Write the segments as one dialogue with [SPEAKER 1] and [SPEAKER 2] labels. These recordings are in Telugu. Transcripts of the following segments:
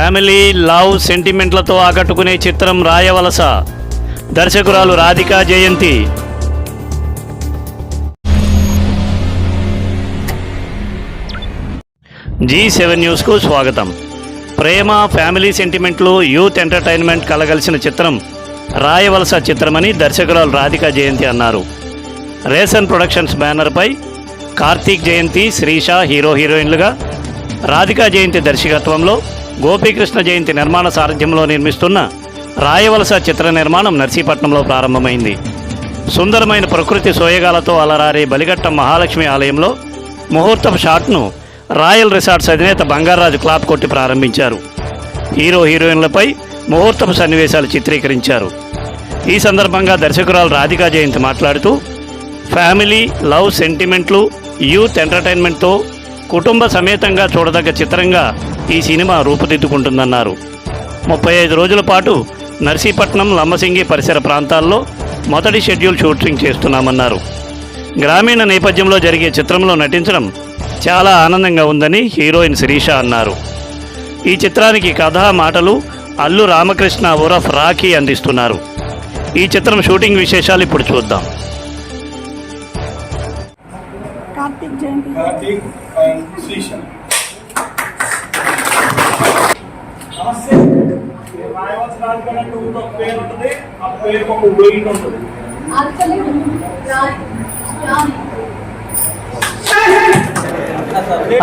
[SPEAKER 1] ఫ్యామిలీ లవ్ సెంటిమెంట్లతో ఆకట్టుకునే చిత్రం రాయవలస. దర్శకురాలు రాధికా జయంతి. G7 న్యూస్కు స్వాగతం. ప్రేమ, ఫ్యామిలీ సెంటిమెంట్లు, యూత్ ఎంటర్టైన్మెంట్ కలగలిసిన చిత్రం రాయవలస చిత్రమని దర్శకురాలు రాధికా జయంతి అన్నారు. రేసన్ ప్రొడక్షన్స్ బ్యానర్పై కార్తీక్ జయంతి, శ్రీష హీరోయిన్లుగా, రాధికా జయంతి దర్శకత్వంలో గోపీకృష్ణ జయంతి నిర్మాణ సారథ్యంలో నిర్మిస్తున్న రాయవలస చిత్ర నిర్మాణం నర్సీపట్నంలో ప్రారంభమైంది. సుందరమైన ప్రకృతి సోయగాలతో అలరారే బలిఘట్టం మహాలక్ష్మి ఆలయంలో ముహూర్తపు షాట్ను రాయల్ రిసార్ట్స్ అధినేత బంగారాజు క్లాప్ కొట్టి ప్రారంభించారు. హీరోయిన్లపై ముహూర్తపు సన్నివేశాలు చిత్రీకరించారు. ఈ సందర్భంగా దర్శకురాలు రాధికా జయంతి మాట్లాడుతూ, ఫ్యామిలీ లవ్ సెంటిమెంట్లు, యూత్ ఎంటర్టైన్మెంట్తో కుటుంబ సమేతంగా చూడదగ్గ చిత్రంగా ఈ సినిమా రూపుదిద్దుకుంటుందన్నారు. 35 రోజుల పాటు నర్సీపట్నం, లంబసింగి పరిసర ప్రాంతాల్లో మొదటి షెడ్యూల్ షూటింగ్ చేస్తున్నామన్నారు. గ్రామీణ నేపథ్యంలో జరిగే చిత్రంలో నటించడం చాలా ఆనందంగా ఉందని హీరోయిన్ శ్రీష అన్నారు. ఈ చిత్రానికి కథ, మాటలు అల్లు రామకృష్ణ ఉరఫ్ రాఖీ అందిస్తున్నారు. ఈ చిత్రం షూటింగ్ విశేషాలు ఇప్పుడు చూద్దాం.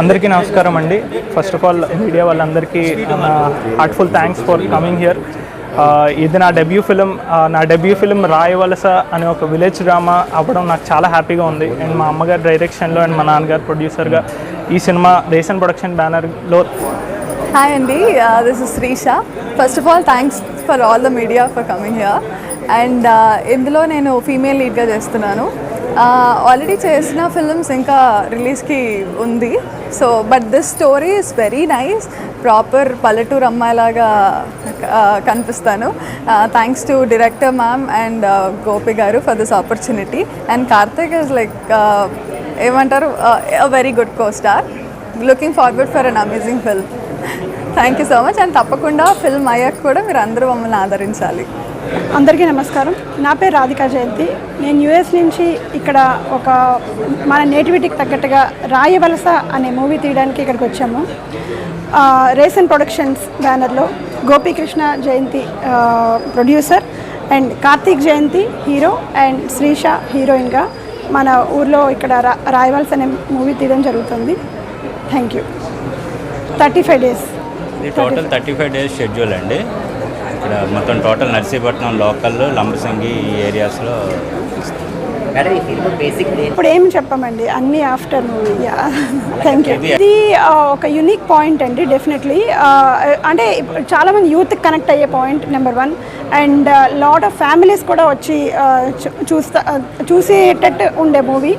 [SPEAKER 2] అందరికీ నమస్కారం అండి. ఫస్ట్ ఆఫ్ ఆల్ మీడియా వాళ్ళందరికీ heartful thanks for coming here. ఇది నా డెబ్యూ ఫిలిం రాయవలస అనే ఒక విలేజ్ డ్రామా అవ్వడం నాకు చాలా హ్యాపీగా ఉంది. అండ్ మా అమ్మగారు డైరెక్షన్లో అండ్ మా నాన్నగారు ప్రొడ్యూసర్గా ఈ సినిమా రేసన్ ప్రొడక్షన్ బ్యానర్లో.
[SPEAKER 3] హాయ్ అండి, this is Srisha. First of all thanks for all the media for coming here. And ఇందులో నేను ఫీమేల్ లీడ్గా చేస్తున్నాను. ఆల్రెడీ చేసిన ఫిల్మ్స్ ఇంకా రిలీజ్కి ఉంది. So but this story is very nice. Proper పల్లెటూరు అమ్మాయిలాగా కనిపిస్తాను. Thanks to director ma'am and Gopi garu for this opportunity. And Karthik is like ఏమంటారు, uh very good co star. Looking forward for an amazing film. Thank you so much. And తప్పకుండా ఫిల్మ్ అయ్యాక కూడా మీరు అందరూ మమ్మల్ని ఆదరించాలి.
[SPEAKER 4] అందరికీ నమస్కారం. నా పేరు రాధికా జయంతి. నేను యుఎస్ నుంచి ఇక్కడ ఒక మన నేటివిటీకి తగ్గట్టుగా రాయవలస అనే మూవీ తీయడానికి ఇక్కడికి వచ్చాము. రేసన్ ప్రొడక్షన్స్ బ్యానర్లో Gopikrishna Jayanti producer and Karthik Jayanti hero and Sreesha హీరోయిన్గా మన ఊర్లో ఇక్కడ రాయవలస అనే మూవీ తీయడం జరుగుతుంది. Thank you. 35 days
[SPEAKER 5] total 35 days schedule అండి. ఇక్కడ మొత్తం టోటల్ నర్సీపట్నం లోకల్, లంబసింగి ఈ ఏరియాస్లో.
[SPEAKER 4] ఇప్పుడు ఏమి చెప్పమండి, అన్నీ ఆఫ్టర్ మూవీ. Thank you. ఇది ఒక యూనిక్ పాయింట్ అండి. డెఫినెట్లీ అంటే చాలామంది యూత్కి కనెక్ట్ అయ్యే point number 1. And lot of families కూడా వచ్చి చూసేటట్టు ఉండే మూవీ.